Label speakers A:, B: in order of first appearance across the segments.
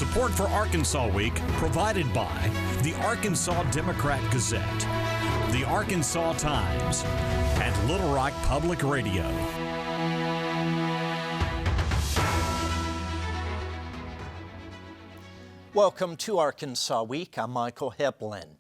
A: Support for Arkansas Week provided by the Arkansas Democrat-Gazette, the Arkansas Times, and Little Rock Public Radio.
B: Welcome to Arkansas Week. I'm Michael Hibblen.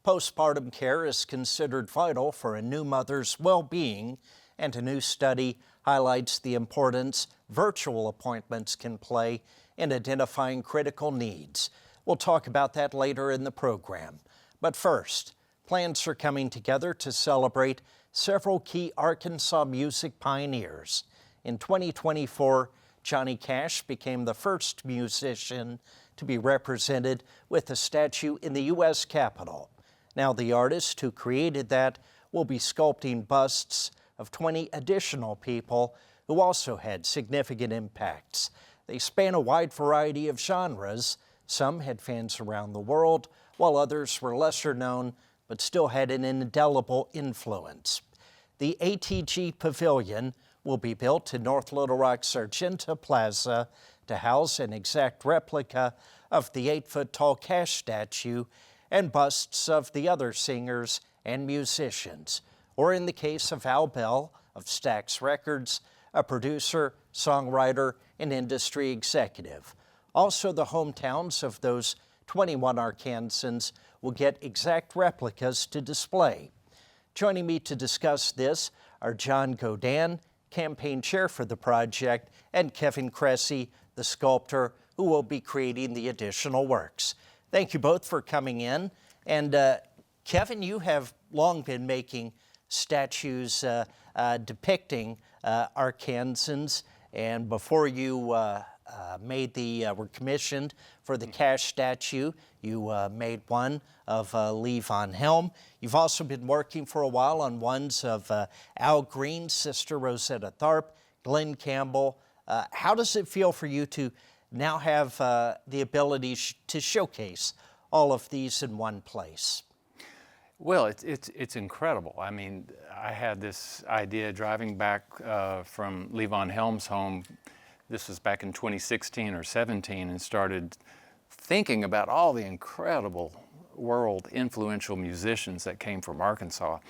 B: Postpartum care is considered vital for a new mother's well-being, and a new study highlights the importance virtual appointments can play in identifying critical needs. We'll talk about that later in the program. But first, plans are coming together to celebrate several key Arkansas music pioneers. In 2024, Johnny Cash became the first musician to be represented with a statue in the U.S. Capitol. Now, the artist who created that will be sculpting busts of 20 additional people who also had significant impacts. They span a wide variety of genres. Some had fans around the world, while others were lesser known but still had an indelible influence. The ATG Pavilion will be built in North Little Rock's Argenta Plaza to house an exact replica of the 8-foot-tall Cash statue and busts of the other singers and musicians, or in the case of Al Bell of Stax Records, a producer, songwriter, and industry executive. Also, the hometowns of those 21 Arkansans will get exact replicas to display. Joining me to discuss this are John Gaudin, campaign chair for the project, and Kevin Kresse, the sculptor who will be creating the additional works. Thank you both for coming in. And Kevin, you have long been making statues depicting Arkansans, and before you were commissioned for the Cash statue, you made one of Lee Von Helm. You've also been working for a while on ones of Al Green's sister Rosetta Tharpe, Glenn Campbell. How does it feel for you to now have the ability to showcase all of these in one place?
C: Well, it's incredible. I mean, I had this idea driving back from Lee Von Helm's home. This was back in 2016 or 17, and started thinking about all the incredible world influential musicians that came from Arkansas,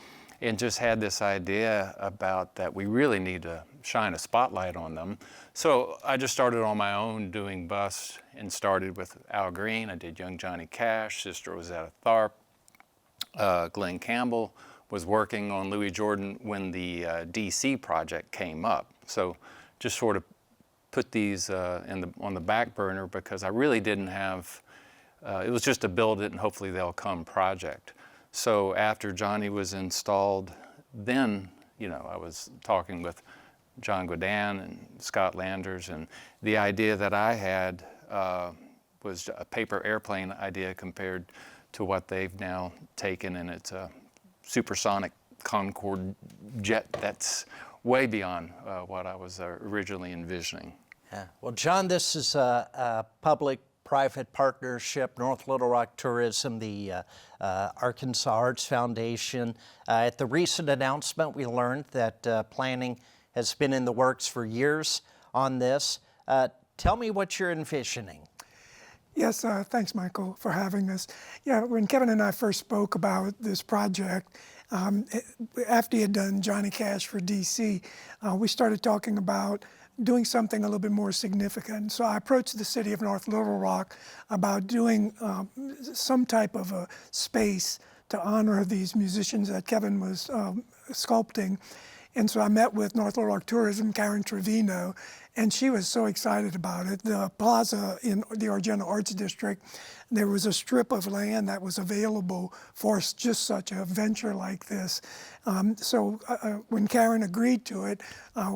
C: and just had this idea about that we really need to shine a spotlight on them. So I just started on my own doing busts, and started with Al Green. I did Young Johnny Cash, Sister Rosetta Tharpe. Glenn Campbell was working on Louis Jordan when the DC project came up. So just sort of put these on the back burner, because I really didn't have, it was just a build it and hopefully they'll come project. So after Johnny was installed, then, I was talking with John Gaudin and Scott Landers, and the idea that I had was a paper airplane idea compared to what they've now taken, and it's a supersonic Concorde jet that's way beyond what I was originally envisioning.
B: Yeah. Well, John, this is a public-private partnership, North Little Rock Tourism, the Arkansas Arts Foundation. At the recent announcement, we learned that planning has been in the works for years on this. Tell me what you're envisioning.
D: Yes, thanks, Michael, for having us. Yeah, when Kevin and I first spoke about this project, after he had done Johnny Cash for DC, we started talking about doing something a little bit more significant. So I approached the city of North Little Rock about doing some type of a space to honor these musicians that Kevin was sculpting. And so I met with North Little Rock Tourism, Karen Trevino, and she was so excited about it. The Plaza in the Argenta Arts District, there was a strip of land that was available for just such a venture like this. So when Karen agreed to it,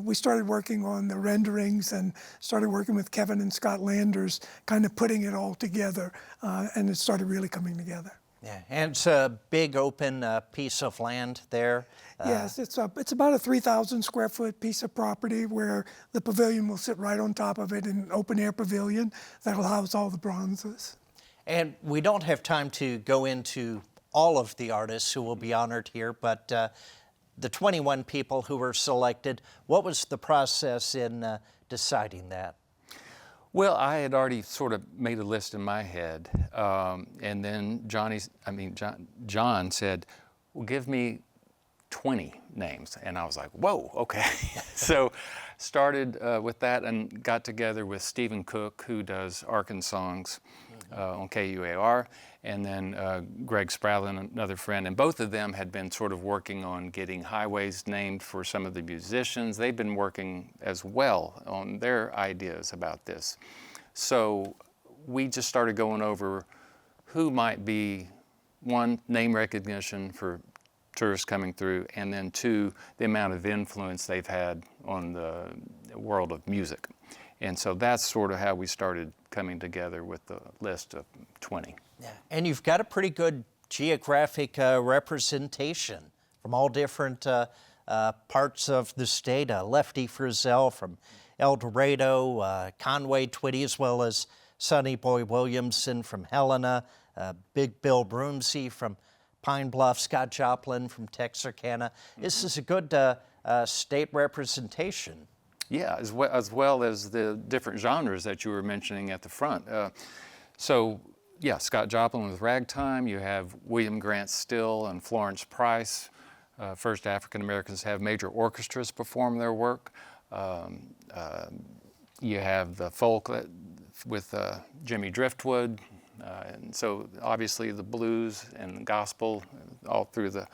D: we started working on the renderings and started working with Kevin and Scott Landers, kind of putting it all together, and it started really coming together.
B: Yeah, and it's a big open piece of land there.
D: Yes, it's about a 3,000 square foot piece of property where the pavilion will sit right on top of it, an open air pavilion that'll house all the bronzes.
B: And we don't have time to go into all of the artists who will be honored here, but the 21 people who were selected, what was the process in deciding that?
C: Well, I had already sort of made a list in my head, and then John said, well, give me 20 names. And I was like, whoa, okay. So started with that and got together with Stephen Cook, who does Arkansans on KUAR, and then Greg Spradlin, another friend. And both of them had been sort of working on getting highways named for some of the musicians. They've been working as well on their ideas about this. So we just started going over who might be, one, name recognition for tourists coming through, and then two, the amount of influence they've had on the world of music. And so that's sort of how we started coming together with the list of 20.
B: Yeah. And you've got a pretty good geographic representation from all different parts of the state. Lefty Frizzell from El Dorado, Conway Twitty, as well as Sonny Boy Williamson from Helena, Big Bill Broomsey from Pine Bluff, Scott Joplin from Texarkana. This is a good state representation.
C: Yeah, as well as the different genres that you were mentioning at the front. So, yeah, Scott Joplin with Ragtime. You have William Grant Still and Florence Price. First African Americans have major orchestras perform their work. You have the folk with Jimmy Driftwood. And so obviously the blues and the gospel all through the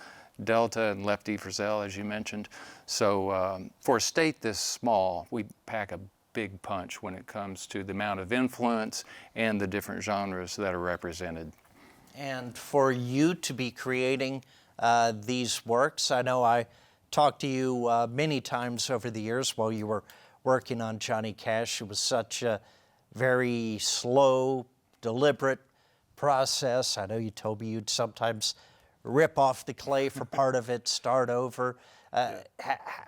C: Delta, and Lefty Frizzell, as you mentioned. So for a state this small, we pack a big punch when it comes to the amount of influence and the different genres that are represented.
B: And for you to be creating these works, I know I talked to you many times over the years while you were working on Johnny Cash. It was such a very slow, deliberate process. I know you told me you'd sometimes rip off the clay for part of it, start over.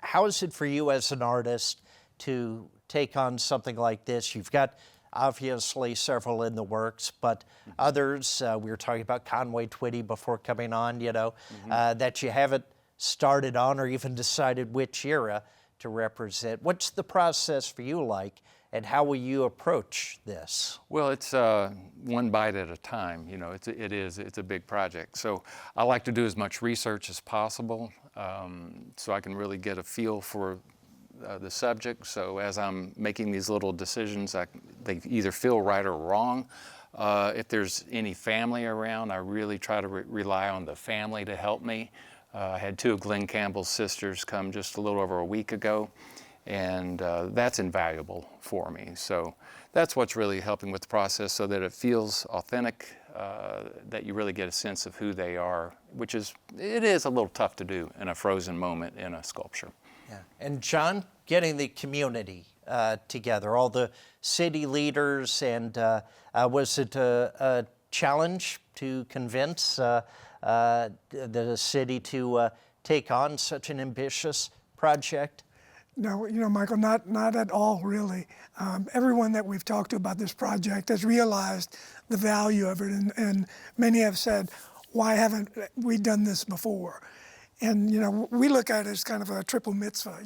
B: How is it for you as an artist to take on something like this? You've got obviously several in the works, but others, we were talking about Conway Twitty before coming on, that you haven't started on or even decided which era to represent. What's the process for you like, and how will you approach this?
C: Well, it's one bite at a time. It's a big project. So I like to do as much research as possible so I can really get a feel for the subject. So as I'm making these little decisions, they either feel right or wrong. If there's any family around, I really try to rely on the family to help me. I had two of Glenn Campbell's sisters come just a little over a week ago, and that's invaluable for me. So that's what's really helping with the process, so that it feels authentic, that you really get a sense of who they are, which is a little tough to do in a frozen moment in a sculpture.
B: Yeah. And John, getting the community together, all the city leaders, and was it a challenge to convince the city to take on such an ambitious project?
D: No, Michael, not at all, really. Everyone that we've talked to about this project has realized the value of it, and many have said, why haven't we done this before? And, we look at it as kind of a triple mitzvah.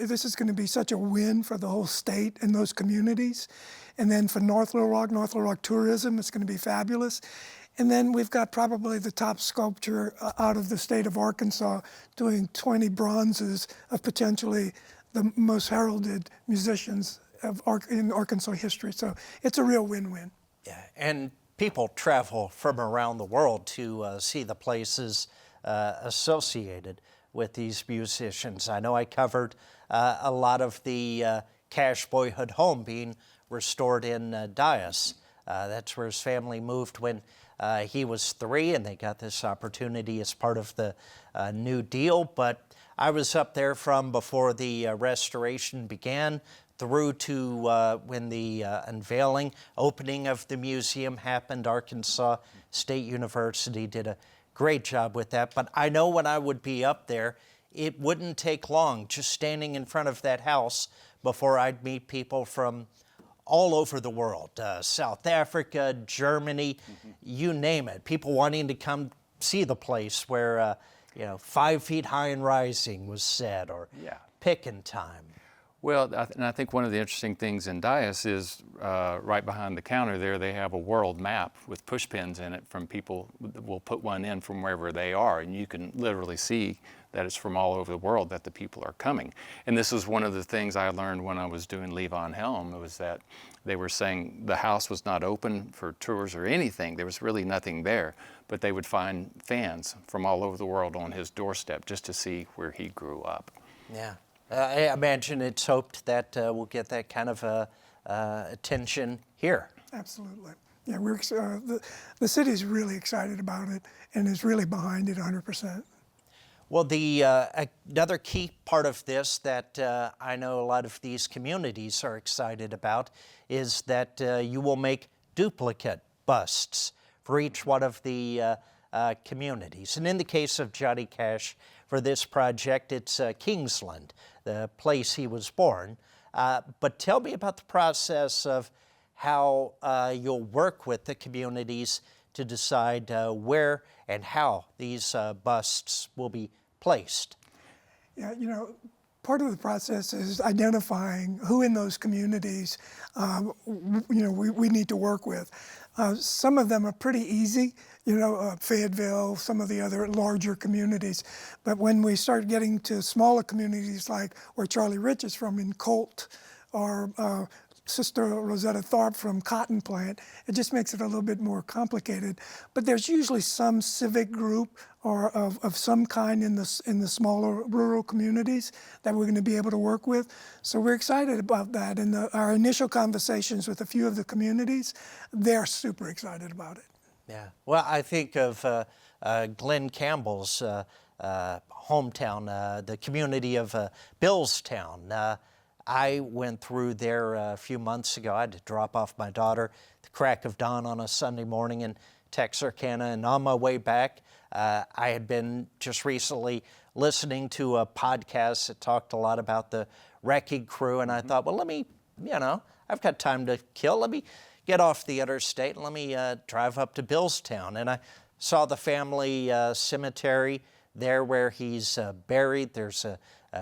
D: This is going to be such a win for the whole state and those communities. And then for North Little Rock tourism, it's going to be fabulous. And then we've got probably the top sculpture out of the state of Arkansas doing 20 bronzes of potentially the most heralded musicians in Arkansas history. So it's a real win-win.
B: Yeah, and people travel from around the world to see the places associated with these musicians. I know I covered a lot of the Cash boyhood home being restored in Dyess. That's where his family moved when he was 3, and they got this opportunity as part of the New Deal. But I was up there from before the restoration began through to when the unveiling, opening of the museum happened. Arkansas State University did a great job with that. But I know when I would be up there, it wouldn't take long just standing in front of that house before I'd meet people from all over the world, South Africa, Germany, you name it. People wanting to come see the place where, 5 Feet High and Rising was said, or Pickin' Time.
C: Well, and I think one of the interesting things in Dias is right behind the counter there, they have a world map with push pins in it from people. We'll put one in from wherever they are, and you can literally see that it's from all over the world that the people are coming. And this is one of the things I learned when I was doing Leave on Helm, was that they were saying the house was not open for tours or anything. There was really nothing there, but they would find fans from all over the world on his doorstep just to see where he grew up.
B: Yeah. I imagine it's hoped that we'll get that kind of attention here.
D: Absolutely. Yeah, the city's really excited about it and is really behind it 100%.
B: Well, another key part of this that I know a lot of these communities are excited about is that you will make duplicate busts for each one of the communities. And in the case of Johnny Cash, for this project, it's Kingsland, the place he was born. But tell me about the process of how you'll work with the communities to decide where and how these busts will be placed.
D: Yeah, part of the process is identifying who in those communities, we need to work with. Some of them are pretty easy, Fayetteville, some of the other larger communities. But when we start getting to smaller communities like where Charlie Rich is from in Colt, or Sister Rosetta Tharpe from Cotton Plant, it just makes it a little bit more complicated. But there's usually some civic group or of some kind in the smaller rural communities that we're going to be able to work with. So we're excited about that. And our initial conversations with a few of the communities, they're super excited about it.
B: Yeah. Well, I think of Glenn Campbell's hometown, the community of Billstown. I went through there a few months ago. I had to drop off my daughter at the crack of dawn on a Sunday morning in Texarkana, and on my way back, I had been just recently listening to a podcast that talked a lot about the wrecking crew, and I thought, well, let me, I've got time to kill. Let me get off the interstate and let me drive up to Billstown. And I saw the family cemetery there where he's buried. There's a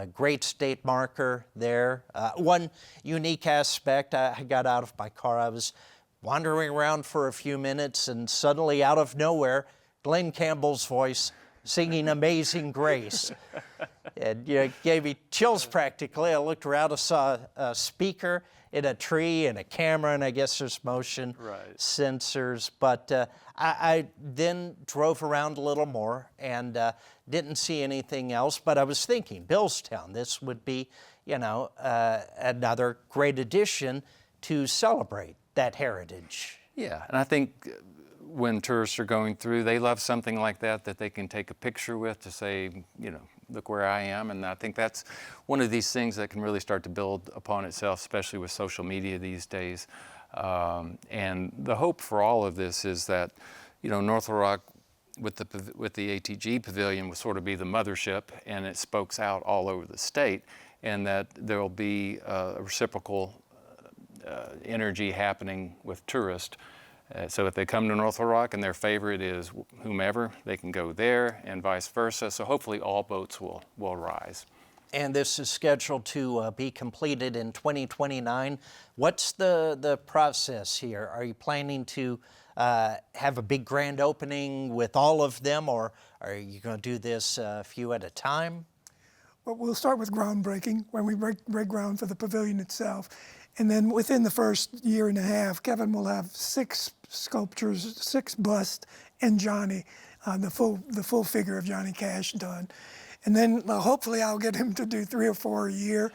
B: great state marker there. One unique aspect, I got out of my car. I was wandering around for a few minutes, and suddenly out of nowhere, Glenn Campbell's voice singing Amazing Grace. It gave me chills practically. I looked around, I saw a speaker in a tree and a camera, and I guess there's motion sensors. But I then drove around a little more and didn't see anything else. But I was thinking, Billstown, this would be, another great addition to celebrate that heritage.
C: Yeah, and I think when tourists are going through, they love something like that they can take a picture with to say, look where I am. And I think that's one of these things that can really start to build upon itself, especially with social media these days. And the hope for all of this is that, North Little Rock with the ATG Pavilion will sort of be the mothership, and it spokes out all over the state, and that there will be a reciprocal energy happening with tourists. So if they come to North Little Rock and their favorite is whomever, they can go there, and vice versa. So hopefully all boats will rise.
B: And this is scheduled to be completed in 2029. What's the process here? Are you planning to have a big grand opening with all of them, or are you going to do this a few at a time?
D: Well, we'll start with groundbreaking, when we break ground for the pavilion itself. And then within the first year and a half, Kevin will have 6 sculptures, 6 busts, and Johnny, the full figure of Johnny Cash done. And then hopefully I'll get him to do 3 or 4 a year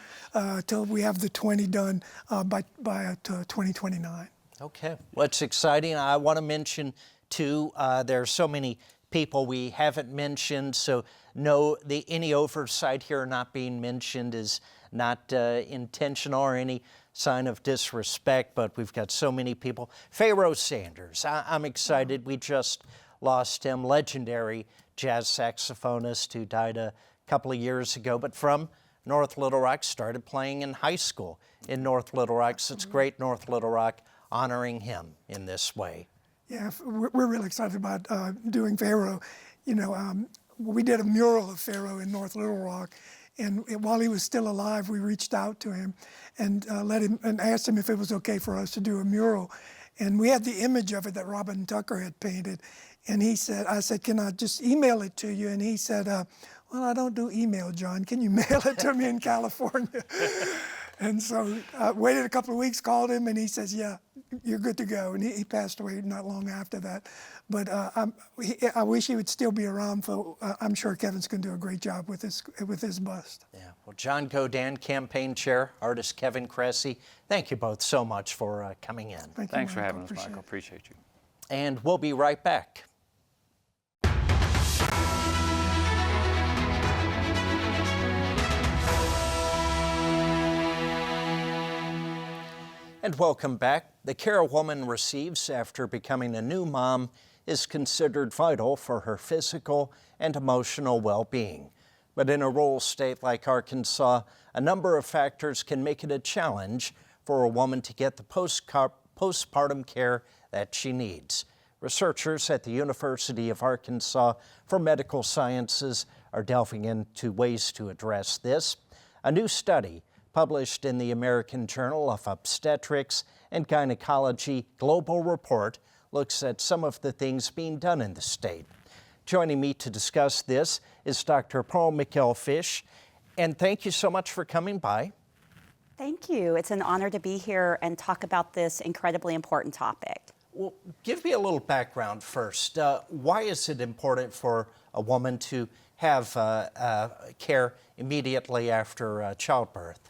D: till we have the 20 done by 2029.
B: Okay, what's exciting, I want to mention too, there are so many people we haven't mentioned, so any oversight here not being mentioned is not intentional or any sign of disrespect, but we've got so many people. Pharaoh Sanders, I'm excited. We just lost him, legendary jazz saxophonist who died a couple of years ago, but from North Little Rock, started playing in high school in North Little Rock, so it's great North Little Rock honoring him in this way.
D: Yeah, we're really excited about doing Pharaoh. We did a mural of Pharaoh in North Little Rock, And while he was still alive, we reached out to him and asked him if it was okay for us to do a mural. And we had the image of it that Robin Tucker had painted. And I said, can I just email it to you? And he said, well, I don't do email, John. Can you mail it to me in California? And so I waited a couple of weeks, called him, and he says, yeah, you're good to go. And he passed away not long after that. But I wish he would still be around. I'm sure Kevin's going to do a great job with his bust.
B: Yeah. Well, John Gaudin, campaign chair, artist Kevin Kresse, thank you both so much for coming in.
C: Thanks for having us, Michael. Appreciate you.
B: And we'll be right back. And welcome back. The care a woman receives after becoming a new mom is considered vital for her physical and emotional well-being. But in a rural state like Arkansas, a number of factors can make it a challenge for a woman to get the postpartum care that she needs. Researchers at the University of Arkansas for Medical Sciences are delving into ways to address this. A new study published in the American Journal of Obstetrics and Gynecology Global Report looks at some of the things being done in the state. Joining me to discuss this is Dr. Paul McElfish, and thank you so much for coming by.
E: Thank you. It's an honor to be here and talk about this incredibly important topic.
B: Well, give me a little background first. Why is it important for a woman to have care immediately after childbirth?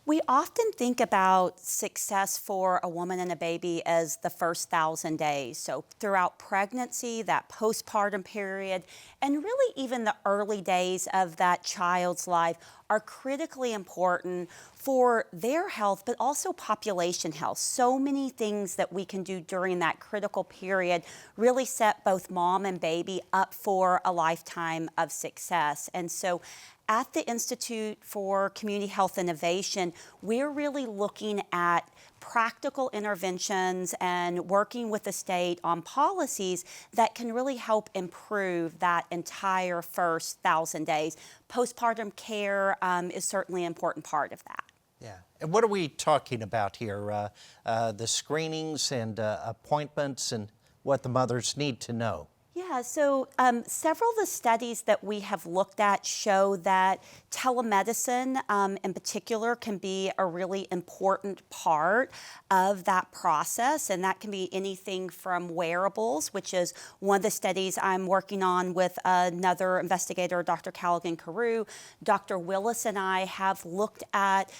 E: We often think about success for a woman and a baby as the first 1,000 days. So throughout pregnancy, that postpartum period, and really even the early days of that child's life are critically important for their health, but also population health. So many things that we can do during that critical period really set both mom and baby up for a lifetime of success. And so at the Institute for Community Health Innovation, we're really looking at practical interventions and working with the state on policies that can really help improve that entire first 1,000 days. Postpartum care is certainly an important part of that.
B: Yeah. And what are we talking about here? The screenings and appointments and what the mothers need to know.
E: Yeah, so several of the studies that we have looked at show that telemedicine in particular can be a really important part of that process, and that can be anything from wearables, which is one of the studies I'm working on with another investigator, Dr. Callaghan Carew. Dr. Willis and I have looked at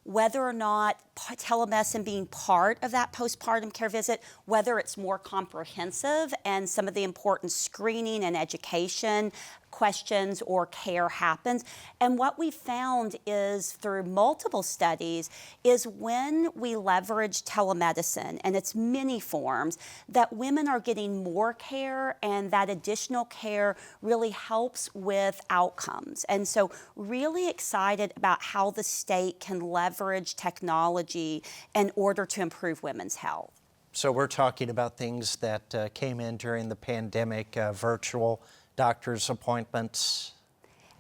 E: whether or not telemedicine being part of that postpartum care visit, whether it's more comprehensive and some of the important screening and education questions or care happens. And what we found is through multiple studies is when we leverage telemedicine, and its many forms, that women are getting more care, and that additional care really helps with outcomes. And so really excited about how the state can leverage technology in order to improve women's health.
B: So we're talking about things that came in during the pandemic, virtual doctor's appointments.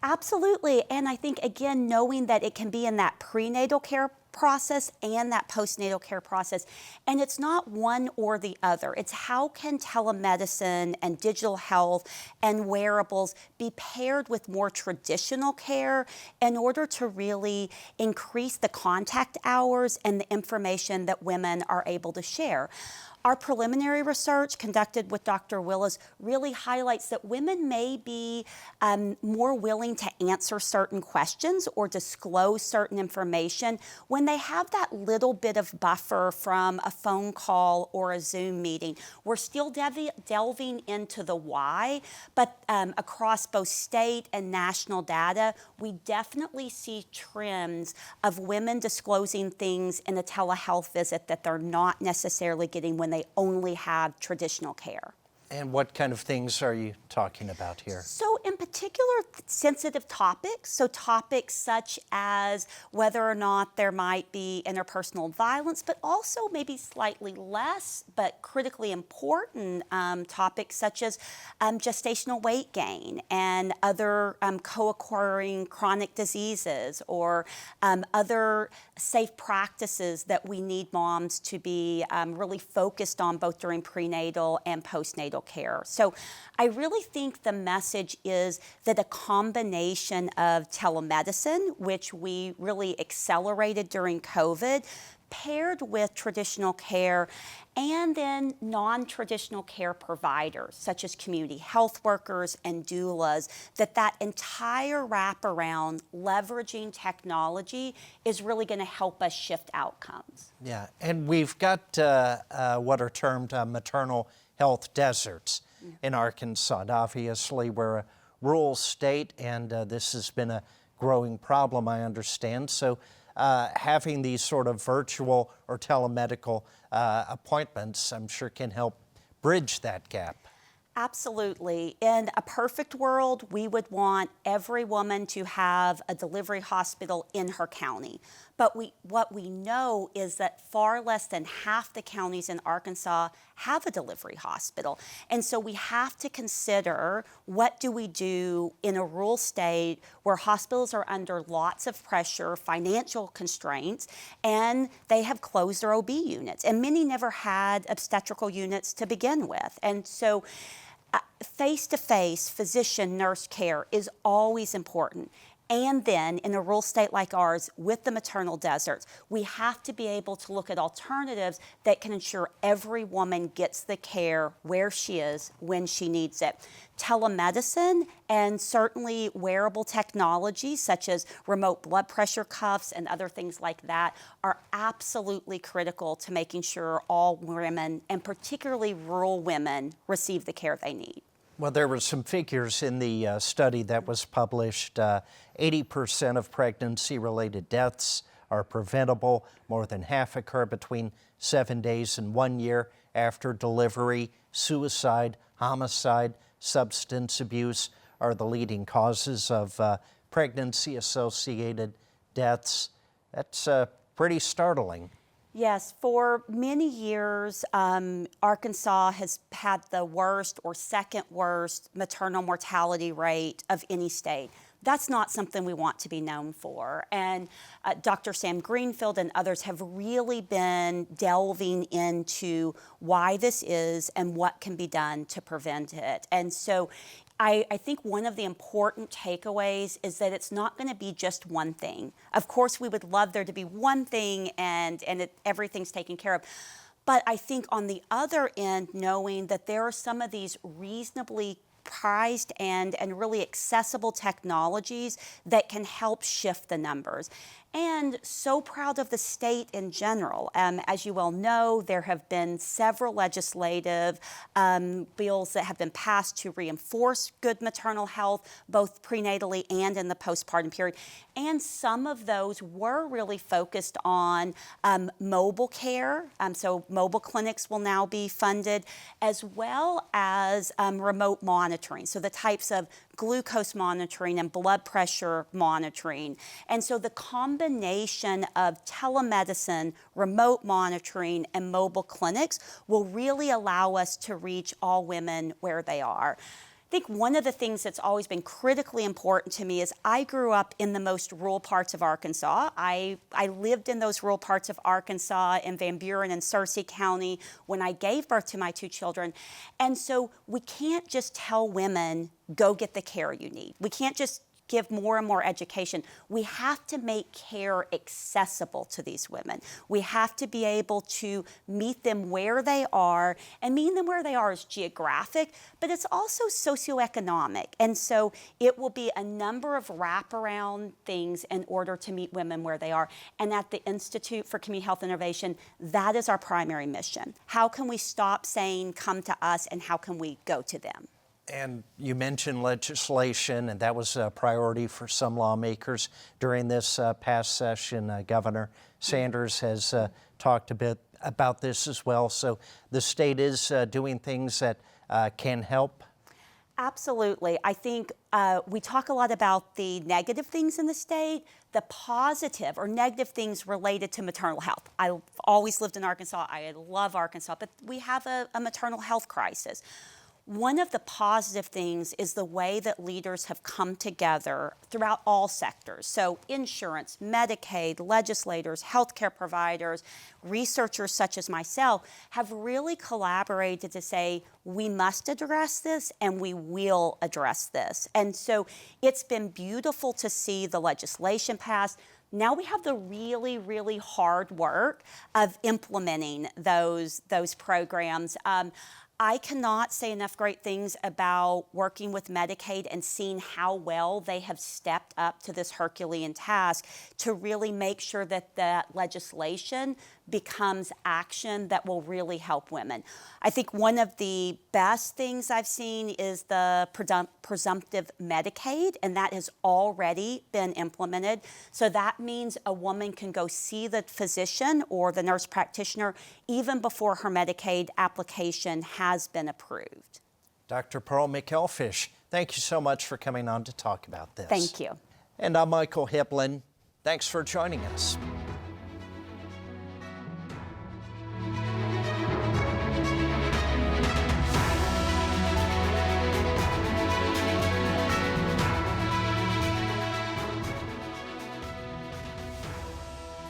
E: Absolutely, and I think, again, knowing that it can be in that prenatal care process and that postnatal care process, and it's not one or the other. It's how can telemedicine and digital health and wearables be paired with more traditional care in order to really increase the contact hours and the information that women are able to share. Our preliminary research conducted with Dr. Willis really highlights that women may be more willing to answer certain questions or disclose certain information when they have that little bit of buffer from a phone call or a Zoom meeting. We're still delving into the why, but across both state and national data, we definitely see trends of women disclosing things in a telehealth visit that they're not necessarily getting when they only have traditional care.
B: And what kind of things are you talking about here?
E: So in particular, sensitive topics, so topics such as whether or not there might be interpersonal violence, but also maybe slightly less, but critically important topics such as gestational weight gain and other co-occurring chronic diseases or other safe practices that we need moms to be really focused on both during prenatal and postnatal care. So I really think the message is that a combination of telemedicine, which we really accelerated during COVID, paired with traditional care, and then non-traditional care providers, such as community health workers and doulas, that entire wraparound leveraging technology is really going to help us shift outcomes.
B: Yeah, and we've got what are termed maternal health deserts in Arkansas. And obviously, we're a rural state, and this has been a growing problem, I understand. So having these sort of virtual or telemedical appointments, I'm sure can help bridge that gap.
E: Absolutely. In a perfect world, we would want every woman to have a delivery hospital in her county. But what we know is that far less than half the counties in Arkansas have a delivery hospital. And so we have to consider, what do we do in a rural state where hospitals are under lots of pressure, financial constraints, and they have closed their OB units. And many never had obstetrical units to begin with. And so face-to-face physician-nurse care is always important. And then in a rural state like ours, with the maternal deserts, we have to be able to look at alternatives that can ensure every woman gets the care where she is when she needs it. Telemedicine and certainly wearable technology such as remote blood pressure cuffs and other things like that are absolutely critical to making sure all women, and particularly rural women, receive the care they need.
B: Well, there were some figures in the study that was published. 80% of pregnancy-related deaths are preventable. More than half occur between 7 days and 1 year after delivery. Suicide, homicide, substance abuse are the leading causes of pregnancy-associated deaths. That's pretty startling.
E: Yes, for many years, Arkansas has had the worst or second worst maternal mortality rate of any state. That's not something we want to be known for. And Dr. Sam Greenfield and others have really been delving into why this is and what can be done to prevent it. And so I think one of the important takeaways is that it's not going to be just one thing. Of course, we would love there to be one thing and everything's taken care of. But I think on the other end, knowing that there are some of these reasonably prized and really accessible technologies that can help shift the numbers. And so proud of the state in general. As you well know, there have been several legislative bills that have been passed to reinforce good maternal health, both prenatally and in the postpartum period. And some of those were really focused on mobile care. So mobile clinics will now be funded, as well as remote monitoring. So the types of glucose monitoring and blood pressure monitoring. And so the combination of telemedicine, remote monitoring, and mobile clinics will really allow us to reach all women where they are. I think one of the things that's always been critically important to me is I grew up in the most rural parts of Arkansas. I lived in those rural parts of Arkansas in Van Buren and Searcy County when I gave birth to my two children. And so we can't just tell women, go get the care you need. We can't just give more and more education. We have to make care accessible to these women. We have to be able to meet them where they are, and meeting them where they are is geographic, but it's also socioeconomic. And so it will be a number of wraparound things in order to meet women where they are. And at the Institute for Community Health Innovation, that is our primary mission. How can we stop saying, come to us, and how can we go to them?
B: And you mentioned legislation, and that was a priority for some lawmakers during this past session. Governor Sanders has talked a bit about this as well. So the state is doing things that can help?
E: Absolutely. I think we talk a lot about the negative things in the state, the positive or negative things related to maternal health. I've always lived in Arkansas. I love Arkansas, but we have a maternal health crisis. One of the positive things is the way that leaders have come together throughout all sectors. So insurance, Medicaid, legislators, healthcare providers, researchers such as myself have really collaborated to say, we must address this and we will address this. And so it's been beautiful to see the legislation pass. Now we have the really, really hard work of implementing those programs. I cannot say enough great things about working with Medicaid and seeing how well they have stepped up to this Herculean task to really make sure that that legislation becomes action that will really help women. I think one of the best things I've seen is the presumptive Medicaid, and that has already been implemented. So that means a woman can go see the physician or the nurse practitioner even before her Medicaid application has been approved.
B: Dr. Pearl McElfish, thank you so much for coming on to talk about this.
E: Thank you.
B: And I'm Michael Hibblen. Thanks for joining us.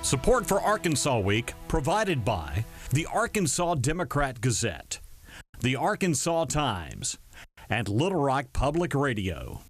A: Support for Arkansas Week provided by the Arkansas Democrat Gazette, the Arkansas Times, and Little Rock Public Radio.